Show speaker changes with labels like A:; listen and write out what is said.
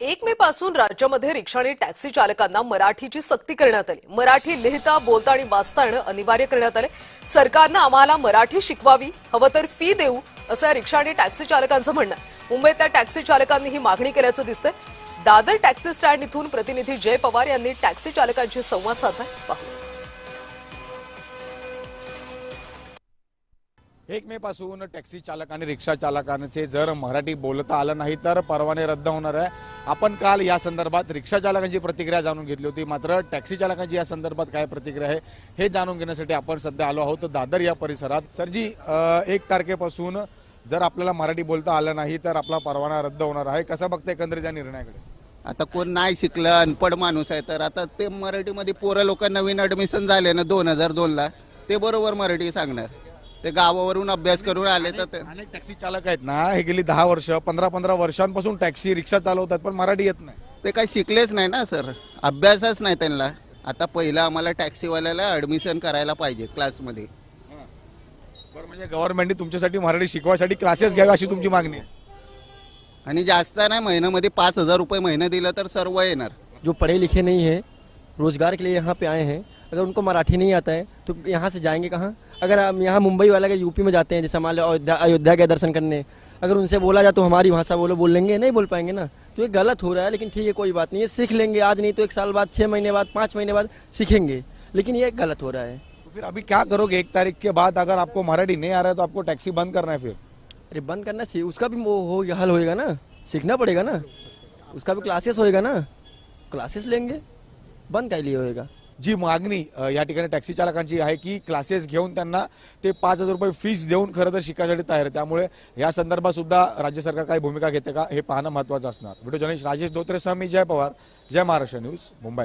A: 1 मे पासून राज्यामध्ये रिक्षा आणि टॅक्सी चालकांना मराठीची सक्ती करण्यात आली। मराठी लिहिता बोलता आणि वाचता येणं अनिवार्य करण्यात आले। सरकारनं आम्हाला मराठी शिकवावी, हवं तर फी देऊ, असं या रिक्षा आणि टॅक्सी चालकांचं म्हणणं आहे। मुंबईतल्या टॅक्सी चालकांनी ही मागणी केल्याचं दिसतंय। दादर टॅक्सी स्टँड इथून प्रतिनिधी जय पवार यांनी टॅक्सी चालकांशी संवाद साधलाय। पाहूया।
B: 1 मे पासून टॅक्सी चालक आणि रिक्षा चालकांचे जर मराठी बोलता आलं नाही तर परवाने रद्द होणार आहे। आपण काल या संदर्भात रिक्षा चालकांची प्रतिक्रिया जाणून घेतली होती, मात्र टॅक्सी चालकांची या संदर्भात काय प्रतिक्रिया आहे हे जाणून घेण्यासाठी आपण सध्या आलो आहोत दादर या परिसरात। सरजी, 1 तारखेपासून जर आपल्याला मराठी बोलता आलं नाही तर आपला परवाना रद्द होणार आहे, कसं बघते एकंदरीत या निर्णयाकडे?
C: आता कोण नाही शिकलं, अनपढ माणूस आहे, तर आता ते मराठीमध्ये पोरं लोक नवीन ॲडमिशन झाले ना 2002ला, ते बरोबर मराठी सांगणार। ते गावावरून अभ्यास करून आले तर
B: अनेक टॅक्सी चालक आहेत ना, हे गेली 10 वर्ष 15 वर्षांपासून टॅक्सी रिक्षा चालवतात पण मराठी येत नाही।
C: ते काही शिकलेच नाही ना सर, अभ्यासच नाही त्यांना। आता पहिलं आम्हाला टॅक्सीवाल्याला ॲडमिशन करायला पाहिजे क्लासमध्ये।
B: बरं, म्हणजे गव्हर्नमेंटने तुमच्यासाठी मराठी शिकवायसाठी क्लासेस घ्यावे अशी तुमची मागणी आहे?
C: आणि जास्त नाही, महिन्यामध्ये 5,000 रुपये महिना दिलं तर सर्व येणार।
D: जो पढ़े लिखे नहीं है, रोजगार के लिए यहाँ पे आए हैं, अगर उनको मराठी नहीं आता है तो यहाँ से जाएंगे कहाँ? अगर हम यहाँ मुंबई वाले के यूपी में जाते हैं, जैसे मान लो अयोध्या के दर्शन करने, अगर उनसे बोला जाए तो हमारी भाषा बोल लेंगे, नहीं बोल पाएंगे ना। तो ये गलत हो रहा है, लेकिन ठीक है, कोई बात नहीं, ये सीख लेंगे। आज नहीं तो 1 साल बाद, 6 महीने बाद, 5 महीने बाद सीखेंगे, लेकिन ये गलत हो रहा है।
B: तो फिर अभी क्या करोगे? 1 तारीख के बाद अगर आपको मराठी नहीं आ रहा है तो आपको टैक्सी बंद करना है फिर?
D: अरे बंद करना चाहिए, उसका भी हल होएगा ना, सीखना पड़ेगा ना, उसका भी क्लासेस होएगा ना, क्लासेस लेंगे, बंद काय लिए होएगा।
B: जी मागणी या ठिकाणी टॅक्सी चालकांची आहे की क्लासेस घेऊन त्यांना ते 5,000 रुपये फीस देऊन खरं तर शिकायसाठी तयार आहे। त्यामुळे या संदर्भात सुद्धा राज्य सरकार काही भूमिका घेते का हे पाहणं महत्त्वाचं असणार। व्हिडिओ जर्नलिस्ट राजेश धोत्रेसह मी जय पवार, जय महाराष्ट्र न्यूज, मुंबई।